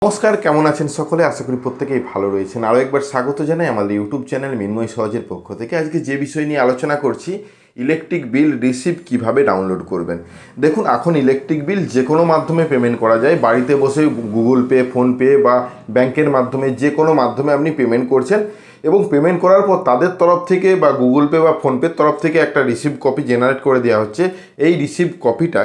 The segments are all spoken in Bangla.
নমস্কার, কেমন আছেন সকলে? আশা করি প্রত্যেকেই ভালো রয়েছেন। আরও একবার স্বাগত জানাই আমাদের ইউটিউব চ্যানেল মিন্ময় সহজের পক্ষ থেকে। আজকে যে বিষয় নিয়ে আলোচনা করছি, ইলেকট্রিক বিল রিসিপ্ট কিভাবে ডাউনলোড করবেন। দেখুন, এখন ইলেকট্রিক বিল যে কোনো মাধ্যমে পেমেন্ট করা যায়। বাড়িতে বসে গুগল পে, ফোনপে বা ব্যাংকের মাধ্যমে যে কোনো মাধ্যমে আপনি পেমেন্ট করছেন এবং পেমেন্ট করার পর তাদের তরফ থেকে বা গুগল পে বা ফোনপের তরফ থেকে একটা রিসিপ্ট কপি জেনারেট করে দেওয়া হচ্ছে। এই রিসিপ্ট কপিটা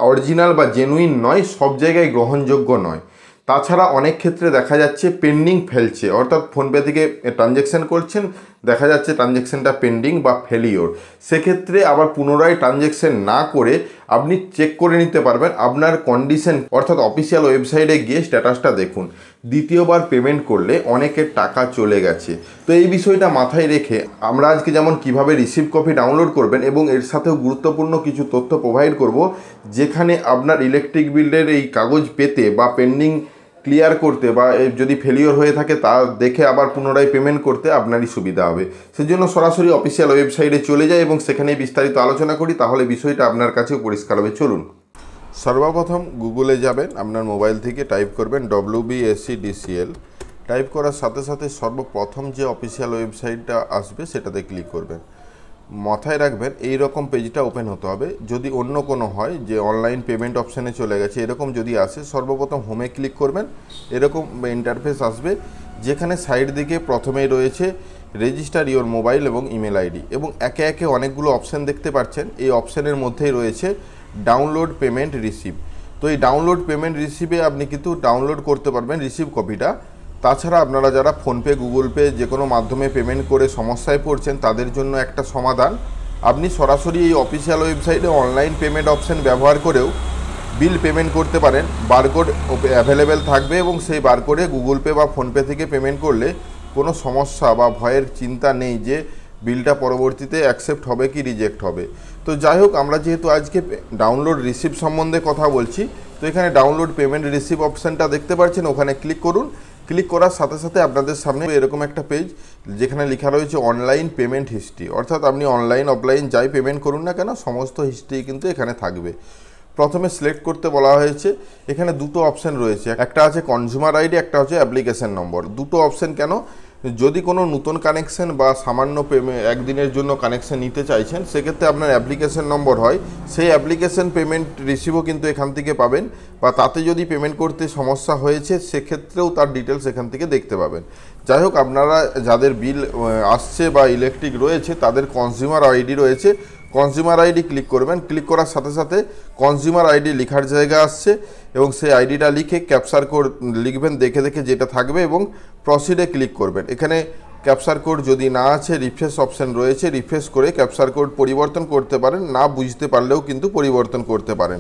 অরিজিনাল বা জেনুইন নয়, সব জায়গায় গ্রহণযোগ্য নয়। তাছাড়া অনেক ক্ষেত্রে দেখা যাচ্ছে পেন্ডিং ফেলছে, অর্থাৎ ফোনপে থেকে ট্রানজ্যাকশান করছেন, দেখা যাচ্ছে ট্রানজ্যাকশানটা পেন্ডিং বা ফেলিওর। সেক্ষেত্রে আবার পুনরায় ট্রানজ্যাকশান না করে আপনি চেক করে নিতে পারবেন আপনার কন্ডিশন, অর্থাৎ অফিসিয়াল ওয়েবসাইটে গিয়ে স্ট্যাটাসটা দেখুন। দ্বিতীয়বার পেমেন্ট করলে অনেকের টাকা চলে গেছে। তো এই বিষয়টা মাথায় রেখে আমরা আজকে যেমন কিভাবে রিসিপ্ট কপি ডাউনলোড করবেন এবং এর সাথেও গুরুত্বপূর্ণ কিছু তথ্য প্রোভাইড করব, যেখানে আপনার ইলেকট্রিক বিলের এই কাগজ পেতে বা পেন্ডিং ক্লিয়ার করতে বা যদি ফেলিওর হয়ে থাকে তা দেখে আবার পুনরায় পেমেন্ট করতে আপনারই সুবিধা হবে। সেজন্য সরাসরি অফিসিয়াল ওয়েবসাইটে চলে যাই এবং সেখানেই বিস্তারিত আলোচনা করি, তাহলে বিষয়টা আপনার কাছেও পরিষ্কার হবে। চলুন। সর্বপ্রথম গুগলে যাবেন, আপনার মোবাইল থেকে টাইপ করবেন WBSCDCL। টাইপ করার সাথে সাথে সর্বপ্রথম যে অফিসিয়াল ওয়েবসাইটটা আসবে সেটাতে ক্লিক করবেন। মাথায় রাখবেন এই রকম পেজটা ওপেন হতে হবে। যদি অন্য কোনো হয় যে অনলাইন পেমেন্ট অপশানে চলে গেছে, এরকম যদি আসে, সর্বপ্রথম হোমে ক্লিক করবেন। এরকম ইন্টারফেস আসবে, যেখানে সাইড দিকে প্রথমেই রয়েছে রেজিস্টার ইওর মোবাইল এবং ইমেল আইডি, এবং একে একে অনেকগুলো অপশান দেখতে পাচ্ছেন। এই অপশানের মধ্যেই রয়েছে ডাউনলোড পেমেন্ট রিসিপ্ট। তো এই ডাউনলোড পেমেন্ট রিসিপ্টে আপনি কিন্তু ডাউনলোড করতে পারবেন রিসিপ্ট কপিটা। তাছাড়া আপনারা যারা ফোনপে, গুগল পে যে কোনো মাধ্যমে পেমেন্ট করে সমস্যায় পড়ছেন, তাদের জন্য একটা সমাধান, আপনি সরাসরি এই অফিসিয়াল ওয়েবসাইটে অনলাইন পেমেন্ট অপশান ব্যবহার করেও বিল পেমেন্ট করতে পারেন। বারকোড অ্যাভেলেবেল থাকবে এবং সেই বারকোডে গুগল পে বা ফোনপে থেকে পেমেন্ট করলে কোনো সমস্যা বা ভয়ের চিন্তা নেই যে বিলটা পরবর্তীতে অ্যাকসেপ্ট হবে কি রিজেক্ট হবে। তো যাই হোক, আমরা যেহেতু আজকে ডাউনলোড রিসিপ্ট সম্বন্ধে কথা বলছি, তো এখানে ডাউনলোড পেমেন্ট রিসিপ্ট অপশানটা দেখতে পাচ্ছেন, ওখানে ক্লিক করুন। ক্লিক করার সাথে সাথে আপনাদের সামনে এরকম একটা পেজ, যেখানে লেখা রয়েছে অনলাইন পেমেন্ট হিস্ট্রি, অর্থাৎ আপনি অনলাইন অফলাইন যাই পেমেন্ট করুন না কেন, সমস্ত হিস্ট্রি কিন্তু এখানে থাকবে। প্রথমে সিলেক্ট করতে বলা হয়েছে। এখানে দুটো অপশান রয়েছে, একটা আছে কনজিউমার আইডি, একটা হচ্ছে অ্যাপ্লিকেশন নম্বর। দুটো অপশান কেন? যদি কোনো নতুন কানেকশন বা সামান্য একদিনের জন্য কানেকশন নিতে চাইছেন, সেক্ষেত্রে আপনার অ্যাপ্লিকেশন নম্বর হয়, সেই অ্যাপ্লিকেশন পেমেন্ট রিসিভও কিন্তু এখান থেকে পাবেন, বা তাতে যদি পেমেন্ট করতে সমস্যা হয়েছে সেক্ষেত্রেও তার ডিটেলস এখান থেকে দেখতে পাবেন। যাই হোক, আপনারা যাদের বিল আসছে বা ইলেকট্রিক রয়েছে, তাদের কনজিউমার আইডি রয়েছে, কনজিউমার আইডি ক্লিক করবেন। ক্লিক করার সাথে সাথে কনজিউমার আইডি লেখার জায়গা আসছে, এবং সেই আইডিটা লিখে ক্যাপচার কোড লিখবেন দেখে দেখে যেটা থাকবে, এবং প্রসিডে ক্লিক করবেন। এখানে ক্যাপচার কোড যদি না আছে, রিফ্রেশ অপশান রয়েছে, রিফ্রেশ করে ক্যাপচার কোড পরিবর্তন করতে পারেন, না বুঝতে পারলেও কিন্তু পরিবর্তন করতে পারেন।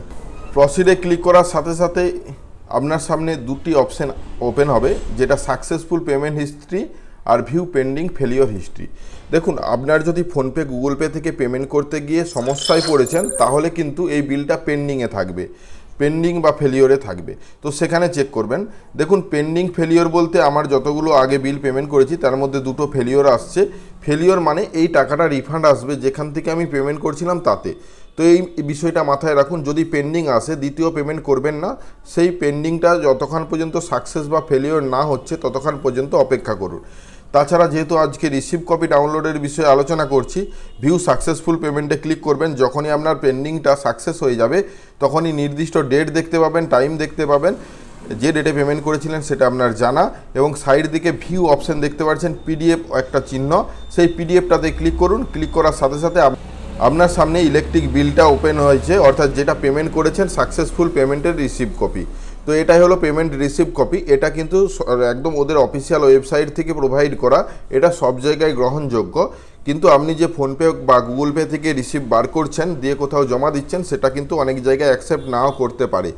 প্রসিডে ক্লিক করার সাথে সাথে আপনার সামনে দুটি অপশান ওপেন হবে, যেটা সাকসেসফুল পেমেন্ট হিস্ট্রি আর ভিউ পেন্ডিং ফেলিওর হিস্ট্রি। দেখুন, আপনার যদি ফোনপে, গুগল পে থেকে পেমেন্ট করতে গিয়ে সমস্যায় পড়েছেন, তাহলে কিন্তু এই বিলটা পেন্ডিংয়ে থাকবে, পেন্ডিং বা ফেলিওরে থাকবে। তো সেখানে চেক করবেন। দেখুন, পেন্ডিং ফেলিওর বলতে আমার যতগুলো আগে বিল পেমেন্ট করেছি তার মধ্যে দুটো ফেলিওর আসছে। ফেলিওর মানে এই টাকাটা রিফান্ড আসবে যেখান থেকে আমি পেমেন্ট করছিলাম তাতে। তো এই বিষয়টা মাথায় রাখুন, যদি পেন্ডিং আসে দ্বিতীয় পেমেন্ট করবেন না। সেই পেন্ডিংটা যতক্ষণ পর্যন্ত সাকসেস বা ফেলিওর না হচ্ছে ততক্ষণ পর্যন্ত অপেক্ষা করুন। তাছাড়া যেহেতু আজকে রিসিপ্ট কপি ডাউনলোডের বিষয়ে আলোচনা করছি, ভিউ সাকসেসফুল পেমেন্টে ক্লিক করবেন। যখনই আপনার পেন্ডিংটা সাকসেস হয়ে যাবে, তখনই নির্দিষ্ট ডেট দেখতে পাবেন, টাইম দেখতে পাবেন, যে ডেটে পেমেন্ট করেছিলেন সেটা আপনার জানা, এবং সাইড দিকে ভিউ অপশান দেখতে পাচ্ছেন, পিডিএফ একটা চিহ্ন, সেই পিডিএফটাতে ক্লিক করুন। ক্লিক করার সাথে সাথে আপনার সামনে ইলেকট্রিক বিলটা ওপেন হয়েছে, অর্থাৎ যেটা পেমেন্ট করেছেন সাকসেসফুল পেমেন্টের রিসিপ্ট কপি। তো এটাই হলো পেমেন্ট রিসিপ্ট কপি। এটা কিন্তু একদম ওদের অফিসিয়াল ওয়েবসাইট থেকে প্রোভাইড করা, এটা সব জায়গায় গ্রহণযোগ্য। কিন্তু আপনি যে ফোনপে বা গুগল পে থেকে রিসিপ্ট বার করছেন, দিয়ে কোথাও জমা দিচ্ছেন, সেটা কিন্তু অনেক জায়গায় অ্যাকসেপ্ট নাও করতে পারে।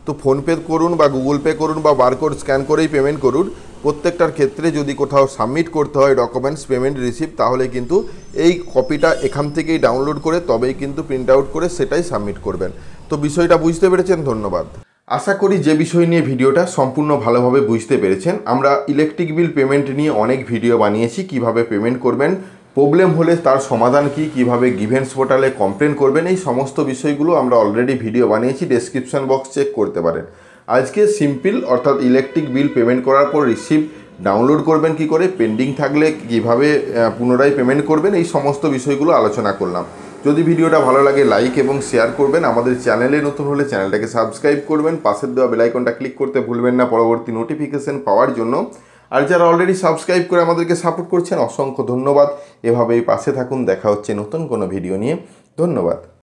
তো ফোনপে করুন বা গুগল পে করুন বা বারকোড স্ক্যান করেই পেমেন্ট করুন, প্রত্যেকটার ক্ষেত্রে যদি কোথাও সাবমিট করতে হয় ডকুমেন্টস, পেমেন্ট রিসিপ্ট, তাহলে কিন্তু এই কপিটা এখান থেকেই ডাউনলোড করে তবেই কিন্তু প্রিন্ট আউট করে সেটাই সাবমিট করবেন। তো বিষয়টা বুঝতে পেরেছেন? ধন্যবাদ। আশা করি যে বিষয় নিয়ে ভিডিওটা সম্পূর্ণ ভালোভাবে বুঝতে পেরেছেন। আমরা ইলেকট্রিক বিল পেমেন্ট নিয়ে অনেক ভিডিও বানিয়েছি, কিভাবে পেমেন্ট করবেন, প্রবলেম হলে তার সমাধান কি, কিভাবে গ্রিভেন্স পোর্টালে কমপ্লেন করবেন, এই সমস্ত বিষয়গুলো আমরা অলরেডি ভিডিও বানিয়েছি, ডেসক্রিপশন বক্স চেক করতে পারেন। আজকে সিম্পল অর্থাৎ ইলেকট্রিক বিল পেমেন্ট করার পর রিসিপ্ট ডাউনলোড করবেন কি করে, পেন্ডিং থাকলে কিভাবে পুনরায় পেমেন্ট করবেন, এই সমস্ত বিষয়গুলো আলোচনা করলাম। যদি ভিডিওটা ভালো লাগে লাইক এবং শেয়ার করবেন। আমাদের চ্যানেলে নতুন হলে চ্যানেলটাকে সাবস্ক্রাইব করবেন। পাশের দেওয়া বেল আইকনটা ক্লিক করতে ভুলবেন না পরবর্তী নোটিফিকেশন পাওয়ার জন্য। আর যারা অলরেডি সাবস্ক্রাইব করে আমাদেরকে সাপোর্ট করছেন অসংখ্য ধন্যবাদ। এভাবেই পাশে থাকুন। দেখা হচ্ছে নতুন কোনো ভিডিও নিয়ে। ধন্যবাদ।